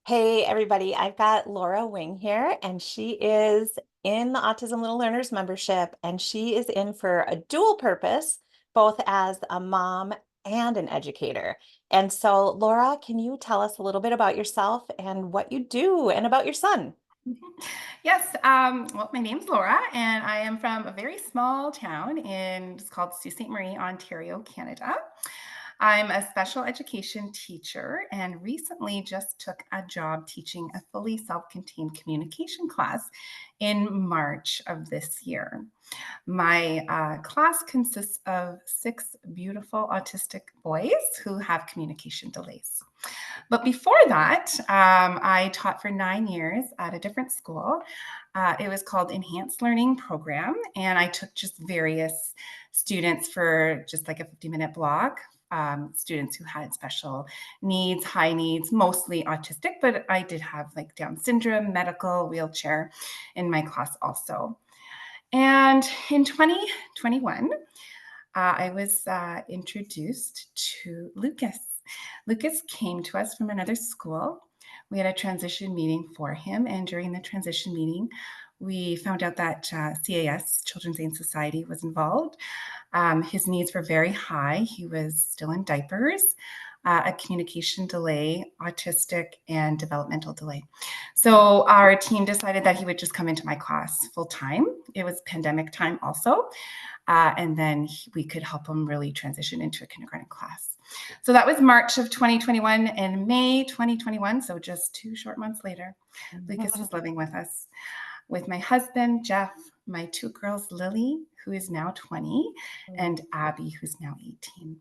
Hey, everybody. I've got Laura Wing here, and she is in the Autism Little Learners membership, and she is in for a dual purpose, both as a mom and an educator. And so, Laura, can you tell us a little bit about yourself and what you do and about your son? Yes. Well, my name's Laura, and I am from a very small town it's called Sault Ste. Marie, Ontario, Canada. I'm a special education teacher and recently just took a job teaching a fully self-contained communication class in March of this year. My class consists of six beautiful autistic boys who have communication delays. But before that, I taught for 9 years at a different school. It was called Enhanced Learning Program, and I took just various students for just like a 50-minute block. Students who had special needs, high needs, mostly autistic, but I did have like Down syndrome, medical, wheelchair in my class also. And in 2021, I was introduced to Lucas. Lucas came to us from another school. We had a transition meeting for him, and during the transition meeting, we found out that CAS, Children's Aid Society, was involved. His needs were very high. He was still in diapers, a communication delay, autistic, and developmental delay. So our team decided that he would just come into my class full time. It was pandemic time also. And then we could help him really transition into a kindergarten class. So that was March of 2021 and May 2021. So just 2 short months later, Lucas was living with us with my husband, Jeff, my two girls, Lily, who is now 20, and Abby, who's now 18.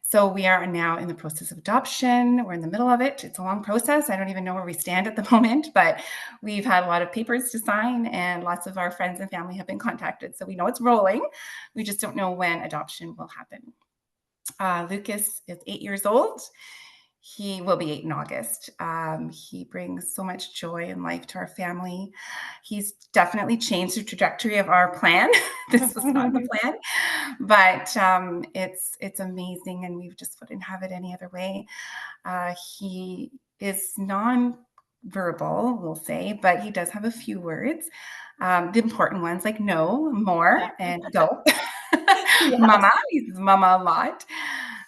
So we are now in the process of adoption. We're in the middle of it. It's a long process. I don't even know where we stand at the moment, but we've had a lot of papers to sign and lots of our friends and family have been contacted. So we know it's rolling. We just don't know when adoption will happen. Lucas is 8 years old. He will be 8 in August. He brings so much joy and life to our family. He's definitely changed the trajectory of our plan. This was not the plan, but it's amazing, and we just wouldn't have it any other way. He is non-verbal, we'll say, but he does have a few words. The important ones like no, more, and go. Yes. Mama, he says mama a lot.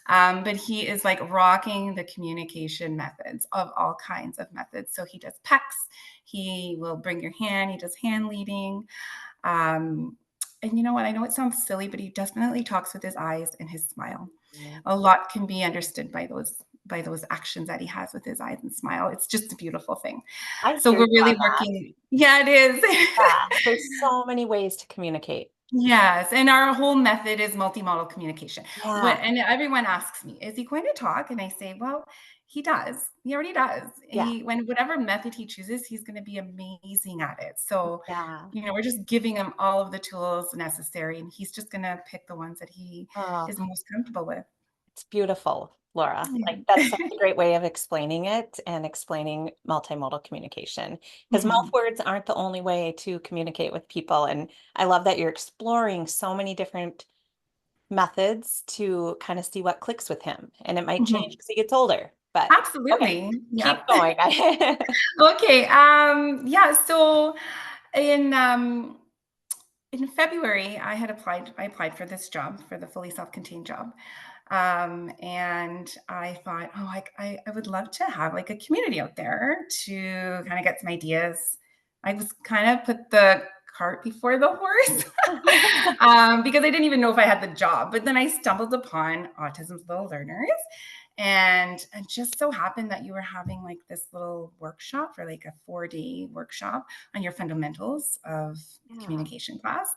But he is like rocking the communication methods of all kinds of methods. So he does pecks, he will bring your hand, he does hand leading. Um, and you know what? I know it sounds silly, but he definitely talks with his eyes and his smile. A lot can be understood by those actions that he has with his eyes and smile. It's just a beautiful thing. I So hear we're you really on that. working. Yeah, it is. Yeah, there's so many ways to communicate. Yes, and our whole method is multimodal communication. Yeah, And everyone asks me, "Is he going to talk?" And I say, "Well, he does. He already does. yeah, When whatever method he chooses, he's going to be amazing at it." So, yeah. we're just giving him all of the tools necessary, and he's just going to pick the ones that he Oh, is most comfortable with. it's beautiful, Laura. Like that's Yeah. such a great way of explaining it and explaining multimodal communication. Because mouth Mhm. words aren't the only way to communicate with people. And I love that you're exploring so many different methods to kind of see what clicks with him. And it might change Mhm. as he gets older. But okay, Absolutely. keep Yep. going. Okay. Yeah. So in um, in February, I applied for this job, for the fully self-contained job. And I thought, oh, I would love to have like a community out there to kind of get some ideas. I was kind of put the cart before the horse because I didn't even know if I had the job. But then I stumbled upon Autism's Little Learners, and it just so happened that you were having like this little workshop for like a 4-day workshop on your fundamentals of Yeah. communication class.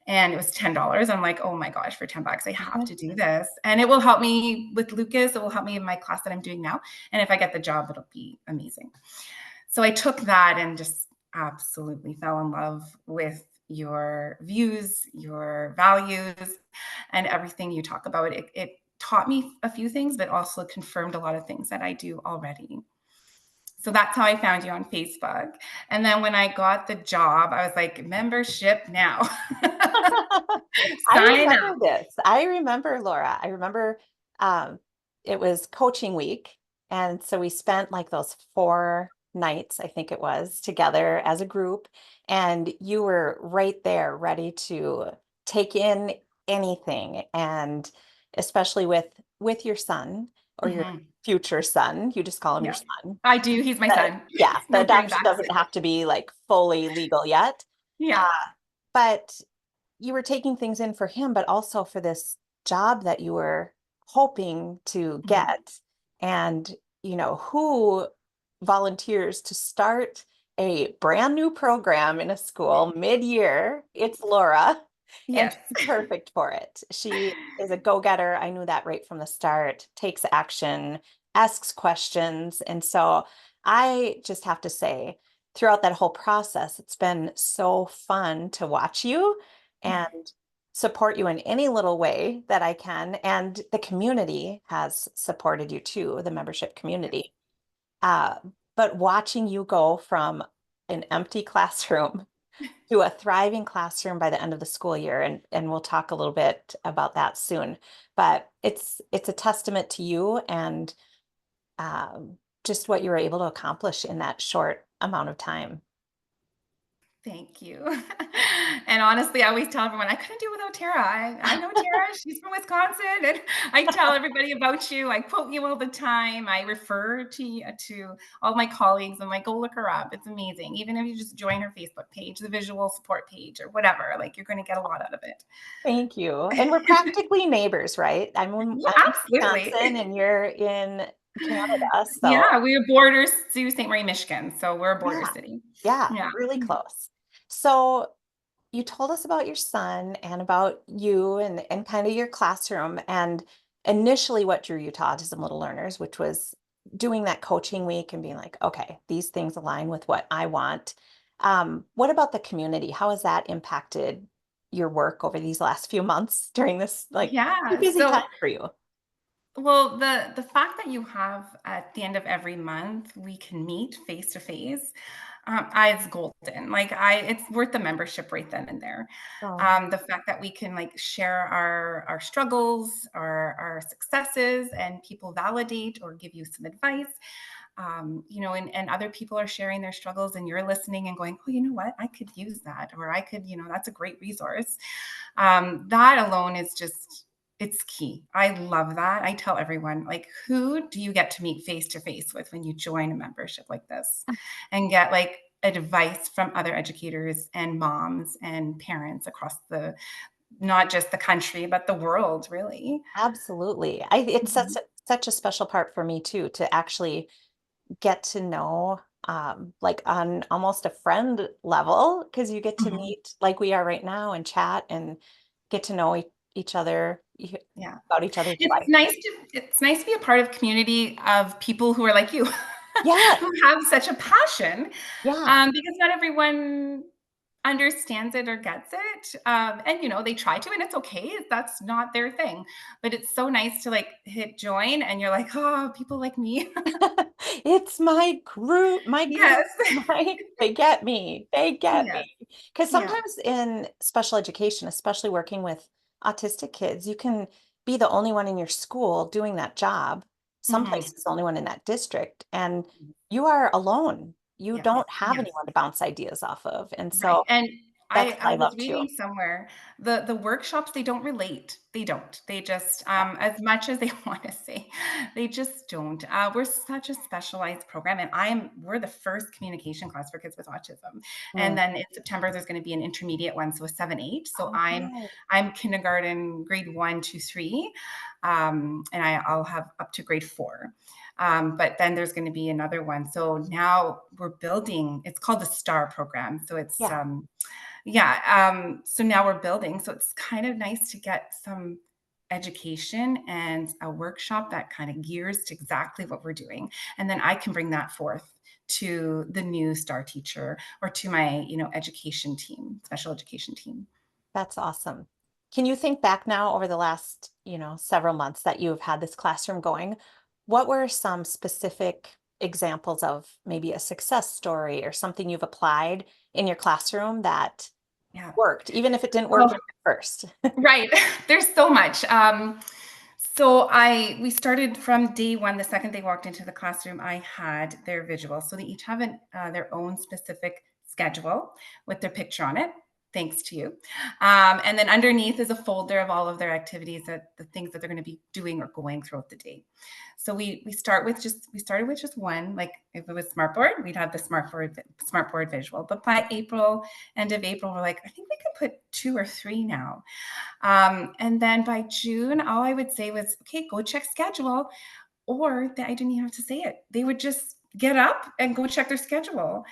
And it was $10. I'm like, oh my gosh, for $10, I have to do this. And it will help me with Lucas. It will help me in my class that I'm doing now. And if I get the job, it'll be amazing. So I took that and just absolutely fell in love with your views, your values, and everything you talk about. It taught me a few things, but also confirmed a lot of things that I do already. So that's how I found you on Facebook. And then when I got the job, I was like, membership now. I Sign remember up. this. I remember Laura. I remember um, it was coaching week. And so we spent like those nights, I think it was, together as a group, and you were right there ready to take in anything. And especially with your son or your Mhm. future son, you just call him your Yeah. son. I do. He's my son. Yeah, the No turning adoption back. doesn't have to be like fully legal yet. Yeah. Uh, but you were taking things in for him, but also for this job that you were hoping to Mhm. get. And, who volunteers to start a brand new program in a school mid-year? It's Laura, and Yes. she's perfect for it. She is a go-getter. I knew that right from the start, takes action, asks questions. And so I just have to say, throughout that whole process, it's been so fun to watch you and support you in any little way that I can. And the community has supported you too, the membership Yes. community. Uh, but watching you go from an empty classroom to a thriving classroom by the end of the school year, and we'll talk a little bit about that soon. But it's a testament to you and just what you were able to accomplish in that short amount of time. Thank you. And honestly, I always tell everyone, I couldn't do it without Tara. I know Tara, she's from Wisconsin, and I tell everybody about you. I quote you all the time. I refer to you, to all my colleagues. I'm like, go look her up. It's amazing. Even if you just join her Facebook page, the visual support page, or whatever, like you're going to get a lot out of it. Thank you. And we're practically neighbors, right? Yeah, I'm in absolutely. Wisconsin and you're in Canada. So Yeah, we are borders to St. Marie, Michigan. So we're a border yeah, city. yeah, Yeah. really close. So you told us about your son and about you and kind of your classroom and initially what drew you to Autism Little Learners, which was doing that coaching week and being like, okay, these things align with what I want. What about the community? How has that impacted your work over these last few months during this like Yeah. busy time So for you? well, the fact that you have at the end of every month, we can meet face to face, it's golden. Like it's worth the membership right then and there. Oh, The fact that we can like share our struggles, our successes, and people validate or give you some advice. And other people are sharing their struggles, and you're listening and going, oh, you know what, I could use that, or I could, that's a great resource. That alone is just, it's key. I love that. I tell everyone, like, who do you get to meet face to face with when you join a membership like this and get like advice from other educators and moms and parents across not just the country, but the world, really. absolutely. It's Mhm. such a special part for me too, to actually get to know like on almost a friend level because you get to Mhm. meet like we are right now and chat and get to know each other Yeah. about each other's It's life. nice to it's nice to be a part of community of people who are like you, Yeah, who have such a passion, yeah. because not everyone understands it or gets it, and, they try to, and it's okay, that's not their thing, but it's so nice to, like, hit join, and you're like, "Oh, people like me." It's my group, Yes. they get me. They get Yes. me. Because Yeah. sometimes in special education, especially working with autistic kids, you can be the only one in your school doing that job. Some Mhm. places, the only one in that district, and you are alone. You Yes. don't have Yes. anyone to bounce ideas off of. And Right, so and that's I what I was love too. reading somewhere, the workshops, they don't relate. They don't. They just, Yeah. as much as they wanna say, they just don't. We're such a specialized program, and we're the first communication class for kids with autism, and Mm. then in September, there's gonna be an intermediate one, so a 7-8. So All I'm right. I'm kindergarten, grade 1, 2, 3, and I'll have up to grade 4. But then there's going to be another one. So now we're building, it's called the STAR program. So it's, Yeah. yeah. So now we're building. So it's kind of nice to get some education and a workshop that kind of gears to exactly what we're doing. And then I can bring that forth to the new STAR teacher or to my, education team, special education team. That's awesome. Can you think back now over the last, several months that you've had this classroom going? What were some specific examples of maybe a success story or something you've applied in your classroom that Yeah. worked, even if it didn't work Well, at first? right. There's so much. So we started from day one. The second they walked into the classroom, I had their visual. So they each have their own specific schedule with their picture on it. Thanks to you. And then underneath is a folder of all of their activities, that the things that they're going to be doing or going throughout the day. So we started with just one. Like if it was smartboard, we'd have the smartboard visual. But by April, end of April, we're like, I think we can put 2 or 3 now. And then by June, all I would say was, okay, go check schedule. Or I didn't even have to say it. They would just get up and go check their schedule,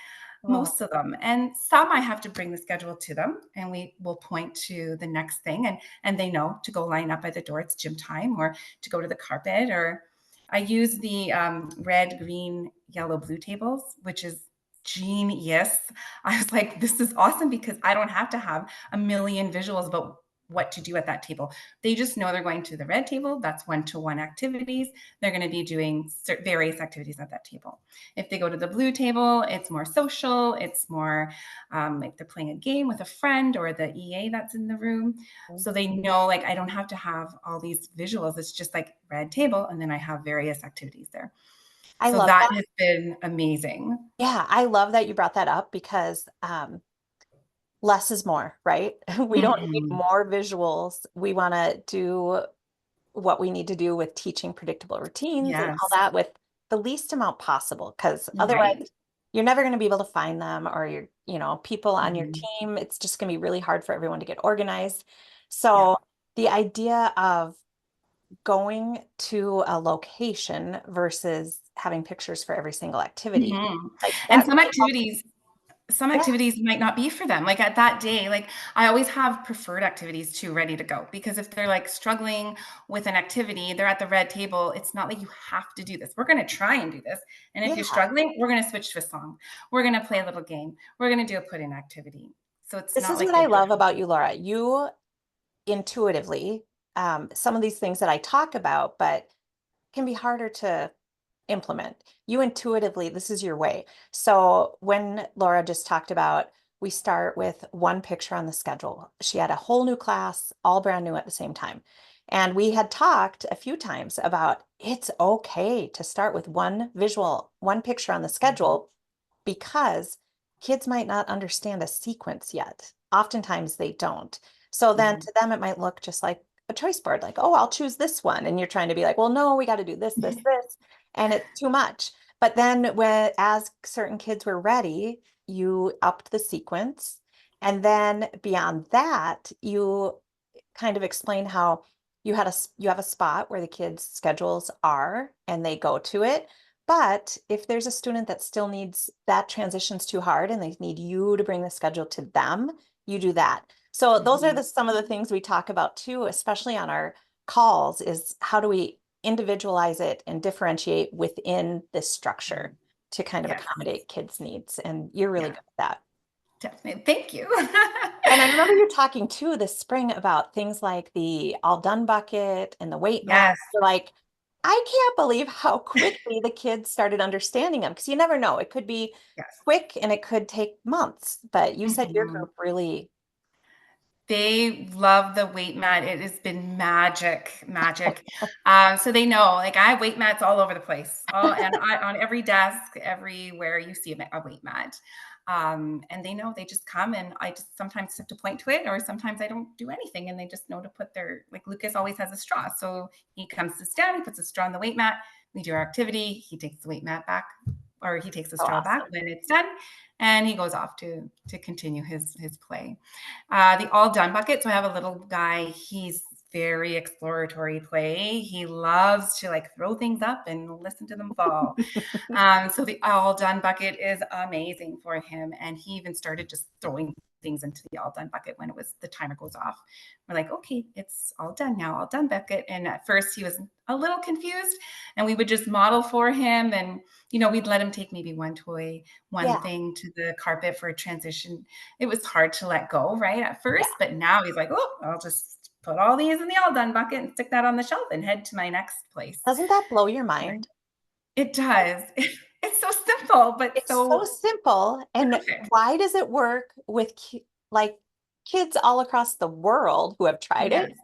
Oh, most of them. And some I have to bring the schedule to them, and we will point to the next thing, and they know to go line up by the door. It's gym time, or to go to the carpet. Or I use the red, green, yellow, blue tables, which is genius. I was like, this is awesome because I don't have to have a million visuals about what to do at that table. They just know they're going to the red table. That's one-to-one activities. They're going to be doing various activities at that table. If they go to the blue table, it's more social. It's more like they're playing a game with a friend or the EA that's in the room. So they know, like, I don't have to have all these visuals. It's just like red table, and then I have various activities there. I So love that that. has been amazing. Yeah, I love that you brought that up because less is more, right? We don't need Mm-hmm. more visuals. We want to do what we need to do with teaching predictable routines and all Yes. that with the least amount possible, because otherwise Right. you're never going to be able to find them, or people on your Mm-hmm. team, it's just going to be really hard for everyone to get organized. Yeah. So the idea of going to a location versus having pictures for every single activity, Mm-hmm. like And that really helps. some Yeah, activities might not be for them. Like at that day, like I always have preferred activities too ready to go, because if they're like struggling with an activity, they're at the red table. It's not like you have to do this. We're going to try and do this. And if you're yeah. struggling, we're going to switch to a song. We're going to play a little game. We're going to do a put in activity. So it's This not is like what they I have love about you, Laura. You intuitively, some of these things that I talk about, but can be harder to implement. You intuitively, this is your way. So when Laura just talked about, we start with one picture on the schedule. She had a whole new class, all brand new at the same time. And we had talked a few times about it's okay to start with one visual, one picture on the schedule, because kids might not understand a sequence yet. Oftentimes they don't. So then Mhm. to them, it might look just like a choice board, like, oh, I'll choose this one. And you're trying to be like, well, no, we got to do this, this, this. And it's too much. But then as certain kids were ready, you upped the sequence. And then beyond that, you kind of explain how you have a spot where the kids' schedules are and they go to it. But if there's a student that still needs that transition's too hard and they need you to bring the schedule to them, you do that. So those are Mhm. some of the things we talk about too, especially on our calls, is how do we individualize it and differentiate within this structure to kind of Yes. accommodate kids' needs. And you're really Yeah, good at that. definitely. Thank you. And I remember you talking too this spring about things like the all done bucket and the weight mat. Yes. You're like, I can't believe how quickly the kids started understanding them, because you never know. It could be Yes. quick and it could take months. But you said your Mhm. group really, They love the weight mat. It has been magic, magic. So they know, like I have weight mats all over the place, on every desk, everywhere you see a weight mat. And they know, they just come, and I just sometimes have to point to it, or sometimes I don't do anything, and they just know to put their, like Lucas always has a straw. So he comes, sits down, he puts a straw in the weight mat. We do our activity. He takes the weight mat back, or he takes the oh, straw back awesome. when it's done, and he goes off to continue his play. The all done bucket. So I have a little guy. He's very exploratory play. He loves to like throw things up and listen to them fall. So the all done bucket is amazing for him. And he even started just throwing things into the all done bucket when the timer goes off. We're like, okay, it's all done now, all done bucket. And at first he was a little confused, and we would just model for him. And, we'd let him take maybe one toy, one Yeah, thing to the carpet for a transition. It was hard to let go, right, at yeah. first. But now he's like, oh, I'll just put all these in the all done bucket and stick that on the shelf and head to my next place. Doesn't that blow your mind? It does. It's so simple, but It's so so simple. And perfect. why does it work with like kids all across the world who have tried it? Yes.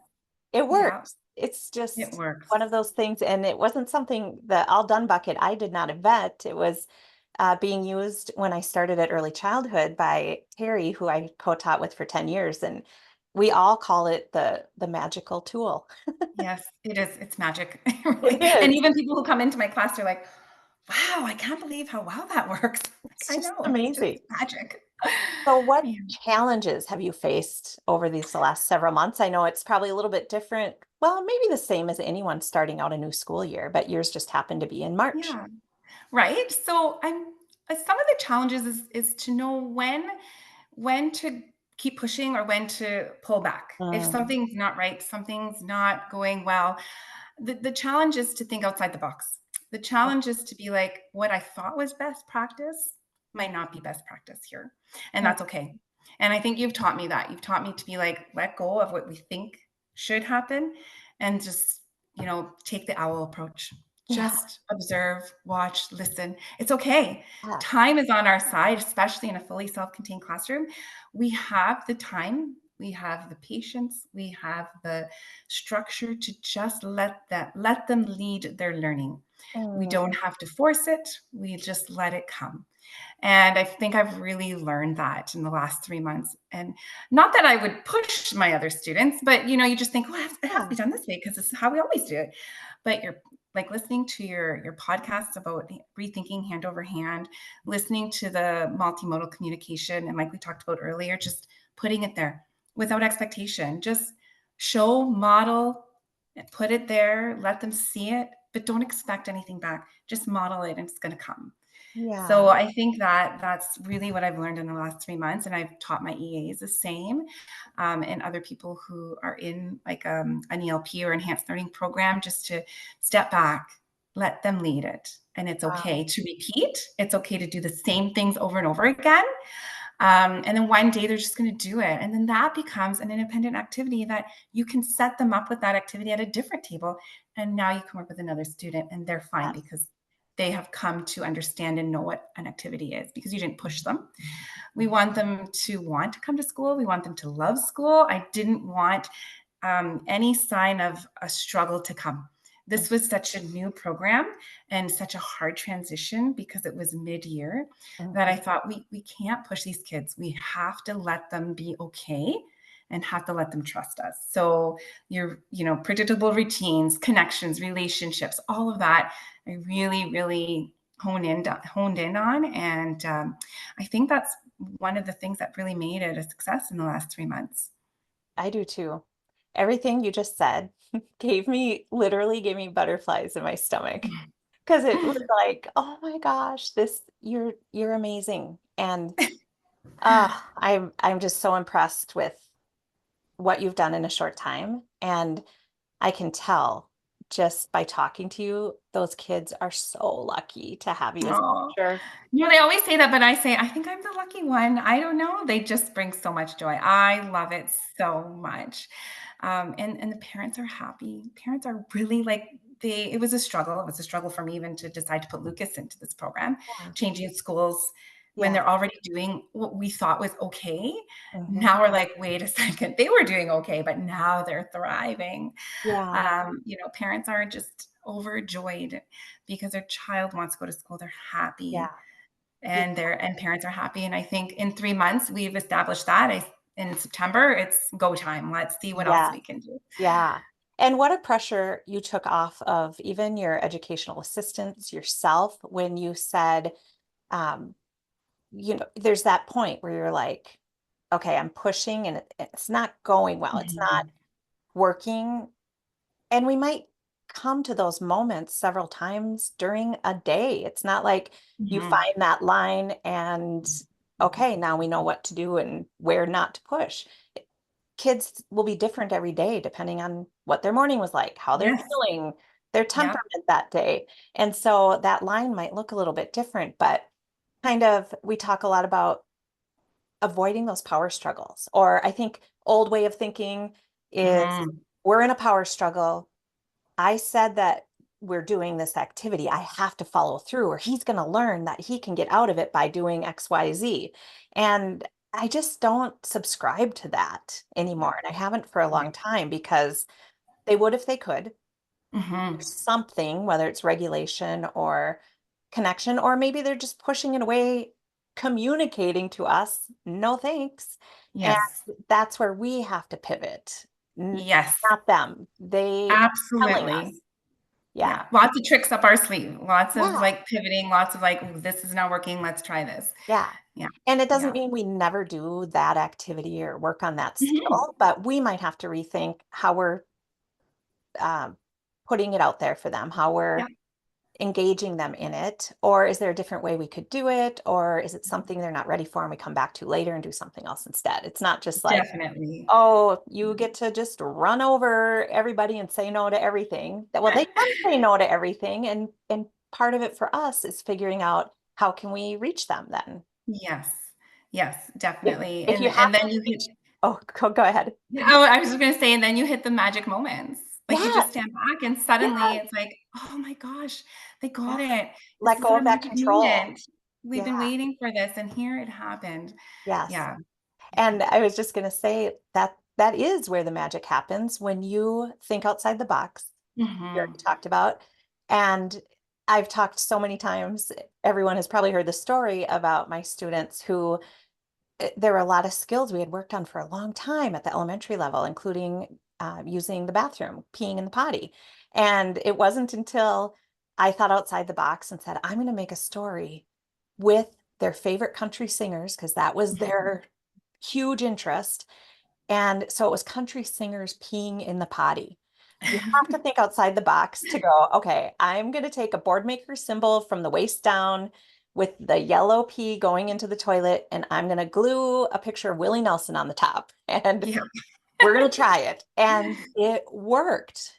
It Yeah. works. it's It just works. one of those things. And it wasn't something, the all done bucket I did not invent. It was being used when I started at early childhood by Terry, who I co-taught with for 10 years. And we all call it the magical tool. Yes, it is. It's magic. It Really. And is. even people who come into my class are like, wow, I can't believe how well that works. Like, It's I just know, it's just amazing. magic. So what Yeah. challenges have you faced over these last several months? I know it's probably a little bit different. Well, maybe the same as anyone starting out a new school year, but yours just happened to be in March. Yeah. Right. So I'm some of the challenges is to know when to keep pushing or when to pull back. If Mm, something's not right, something's not going well, the challenge is to think outside the box. The challenge is to be like, what I thought was best practice might not be best practice here. And mm, that's okay. And I think you've taught me that. You've taught me to be like, let go of what we think should happen and just, take the owl approach. yeah, Just observe, watch, listen. It's okay. yeah. Time is on our side, especially in a fully self contained classroom. We have the time, we have the patience, we have the structure to just let them lead their learning. We Mm, don't have to force it. We just let it come. And I think I've really learned that in the last 3 months. And not that I would push my other students, but you just think, oh, it has to yeah. be done this way because this is how we always do it. But you're like listening to your podcasts about rethinking hand over hand, listening to the multimodal communication, and like we talked about earlier, just putting it there without expectation. Just show, model, put it there, let them see it, but don't expect anything back. Just model it and it's going to come. So Yeah. I think that that's really what I've learned in the last 3 months, and I've taught my EAs the same, and other people who are in like an ELP or enhanced learning program, just to step back, let them lead it, and it's Wow. okay to repeat. It's okay to do the same things over and over again, and then one day they're just going to do it, and then that becomes an independent activity that you can set them up with that activity at a different table, and now you can work with another student, and they're fine Yes. because they have come to understand and know what an activity is because you didn't push them. We want them to want to come to school. We want them to love school. I didn't want any sign of a struggle to come. This was such a new program and such a hard transition because it was mid-year that Mhm. I thought we can't push these kids. We have to let them be okay and have to let them trust us. So predictable routines, connections, relationships, all of that, I really, really honed in on. And I think that's one of the things that really made it a success in the last 3 months. I do too. Everything you just said literally gave me butterflies in my stomach because it was like, oh my gosh, you're amazing. And I'm just so impressed with what you've done in a short time. And I can tell just by talking to you, those kids are so lucky to have you as Oh, a teacher. they always say that, but I say, I think I'm the lucky one. I don't know. They just bring so much joy. I love it so much. And the parents are happy. Parents are really like it was a struggle. It was a struggle for me even to decide to put Lucas into this program, Yeah. changing schools when Yeah. they're already doing what we thought was okay. Mhm. Now we're like, wait a second, they were doing okay, but now they're thriving. Yeah. Parents are just overjoyed because their child wants to go to school. They're Yeah. happy Yeah. and parents are happy. And I think in 3 months we've established that. In September, it's go time. Let's see what else Yeah. we can do. Yeah. And what a pressure you took off of even your educational assistants, yourself, when you said, um, there's that point where you're like, okay, I'm pushing and it's not going well. It's not Mhm. working. And we might come to those moments several times during a day. It's not like you Mhm. find that line and, okay, now we know what to do and where not to push. Kids will be different every day depending on what their morning was like, how they're Yes. feeling, their Yep. temperament that day. And so that line might look a little bit different, but kind of we talk a lot about avoiding those power struggles. Or I think old way of thinking is Mhm. we're in a power struggle. I said that we're doing this activity. I have to follow through, or he's going to learn that he can get out of it by doing XYZ. And I just don't subscribe to that anymore. And I haven't for a long time because They would if they could. Hmm. There's something, whether it's regulation or connection, or maybe they're just pushing it away, communicating to us, no thanks. And Yes. that's where we have to pivot, Yes. not them. They telling Absolutely. us, yeah, Yeah. Lots of tricks up our sleeve. Lots of yeah, like pivoting, lots of like, "Ooh, this is not working. Let's try this." yeah. Yeah. And it doesn't Yeah. mean we never do that activity or work on that Mhm. skill, but we might have to rethink how we're um, putting it out there for them, how we're Yeah. engaging them in it, or is there a different way we could do it, or is it something they're not ready for and we come back to later and do something else instead? It's not just like, Definitely. oh, you get to just run over everybody and say no to everything. Well, they can say no to everything, and part of it for us is figuring out how can we reach them then. Yes. Yes, If definitely. if you have And then to you reach, hit oh, go ahead. oh, I was just gonna say, and then you hit the magic moments. Like, you just Yes, stand back and suddenly yes, it's like, "Oh my gosh, they yeah. got it. This Let is go our of that magic control. moment. We've Yeah, been waiting for this, and here it happened." yes. Yeah. Yeah. And I was just going to say that that is where the magic happens when you think outside the box. You already Mhm. talked about. And I've talked so many times, everyone has probably heard the story about my students who there were a lot of skills we had worked on for a long time at the elementary level, including using the bathroom, peeing in the potty. And it wasn't until I thought outside the box and said, I'm going to make a story with their favorite country singers, because that was their huge interest. And so it was country singers peeing in the potty. You have to think outside the box to go, okay, I'm going to take a board maker symbol from the waist down with the yellow pea going into the toilet, and I'm going to glue a picture of Willie Nelson on the top. And Yeah. we're going to try it. And it worked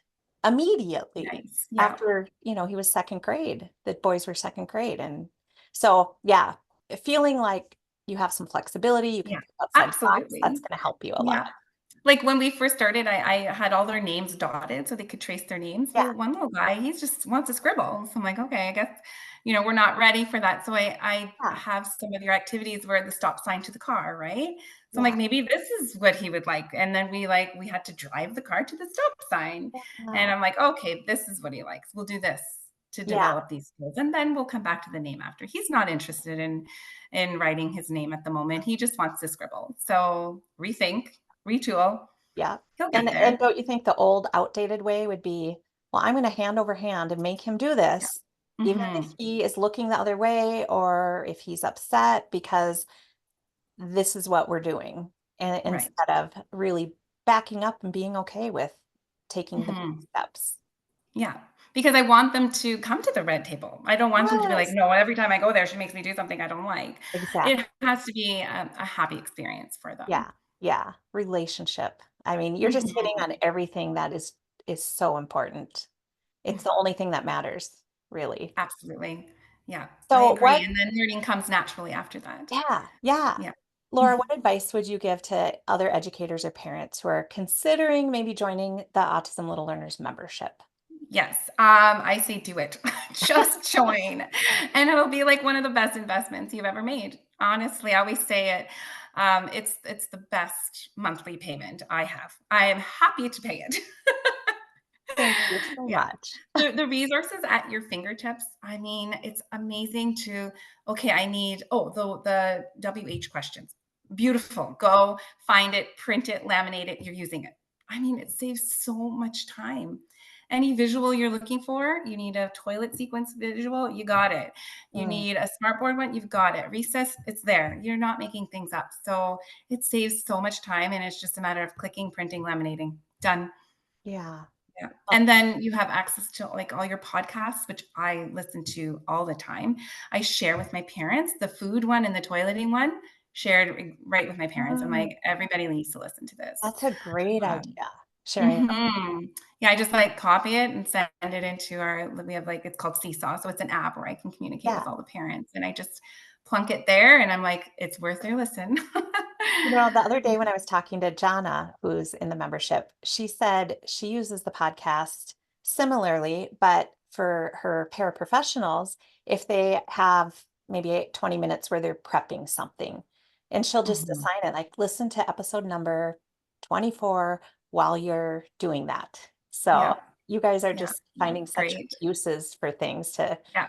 immediately Nice. Yeah. after, he was second grade. The boys were second grade. And so, yeah, feeling like you have some flexibility, you can Yeah. think outside the box, that's Absolutely. going to help you a lot. Yeah. Like, when we first started, I had all their names dotted so they could trace their names. Yeah. Well, one little guy, he just wants to scribble. So I'm like, "Okay, I guess, we're not ready for that." So I Yeah. have some of your activities where the stop sign to the car, right? So I'm Yeah. like, "Maybe this is what he would like." And then we had to drive the car to the stop sign. And Yeah. I'm like, "Okay, this is what he likes. We'll do this to Yeah. develop these skills, and then we'll come back to the name after." He's not interested in writing his name at the moment. He just wants to scribble. So rethink, retool. Yeah. He'll get And there. don't you think the old outdated way would be, well, I'm going to hand over hand and make him do Yeah. this, even if Mhm. he is looking the other way or if he's upset, because this is what we're doing. And Right. instead of really backing up and being okay with taking the baby Mhm. steps. Yeah. Because I want them to come to the red table. I don't want them to be like, Yes, "No, every time I go there, she makes me do something I don't like." It exactly. has to be a happy experience for them. Yeah. Yeah. Relationship. I mean, you're just hitting Mhm. on everything that is so important. It's the only thing that matters, really. Absolutely. Yeah, I So agree, what and then learning comes naturally after that. Yeah, yeah. Yeah. Laura, what advice would you give to other educators or parents who are considering maybe joining the Autism Little Learners membership? Yes, I say do it. Just join, and it'll be like one of the best investments you've ever made. Honestly, I always say it. It's the best monthly payment I have. I am happy to pay it. Thank you so Yeah. much. The resources at your fingertips, I mean, it's amazing to, okay, I need, the WH questions. Beautiful. Go find it, print it, laminate it, you're using it. I mean, it saves so much time. Any visual you're looking for, you need a toilet sequence visual, you got it. You Mm, need a smartboard one, you've got it. Recess, it's there. You're not making things up. So it saves so much time, and it's just a matter of clicking, printing, laminating. Done. yeah. Yeah, Oh, and then you have access to, like, all your podcasts, which I listen to all the time. I share with my parents, the food one and the toileting one, shared right with my parents. I'm mm, like, "Everybody needs to listen to this." that's a great Um idea. Sharing. Mhm. Yeah, I just, like, copy it and send it into we have, like, it's called Seesaw, so it's an app where I can communicate Yeah. with all the parents, and I just plunk it there, and I'm like, "It's worth their listen." The other day Yeah. when I was talking to Jana, who's in the membership, she said she uses the podcast similarly, but for her paraprofessionals, if they have maybe 20 minutes where they're prepping something, and she'll just Mhm. assign it like listen to episode number 24 while you're doing that. So Yeah. you guys are Yeah. just finding That's such great. uses for things to Yeah.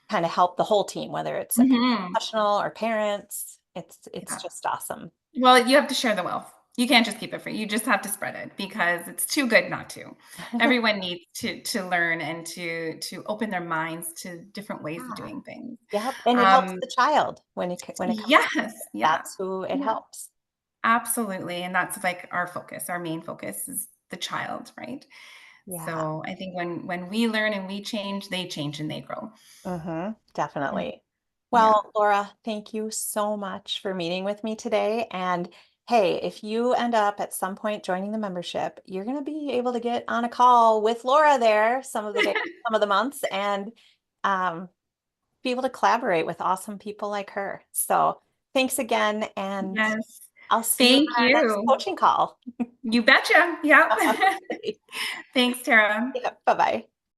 kind of help the whole team, whether it's a Hmm. professional or parents. It's Yeah. just awesome. Well, you have to share the wealth. You can't just keep it for you. Just have to spread it because it's too good not to. Everyone needs to learn and to open their minds to different ways of Yeah. doing things. Yep. And it helps Um, the child when it comes to yes, it. yeah, That's who it yeah, helps. absolutely. And that's like our focus. Our main focus is the child, right? Yeah. So I think when we learn and we change, they change and they grow. Mm, Definitely. yeah. Well, Laura, thank you so much for meeting with me today. And hey, if you end up at some point joining the membership, you're going to be able to get on a call with Laura there some of the days, some of the months, and um, be able to collaborate with awesome people like her. So thanks again, and Yes. I'll see you on Thank our next you. coaching call. You betcha. Yep. Okay. Thanks, Tara. Yeah, bye-bye.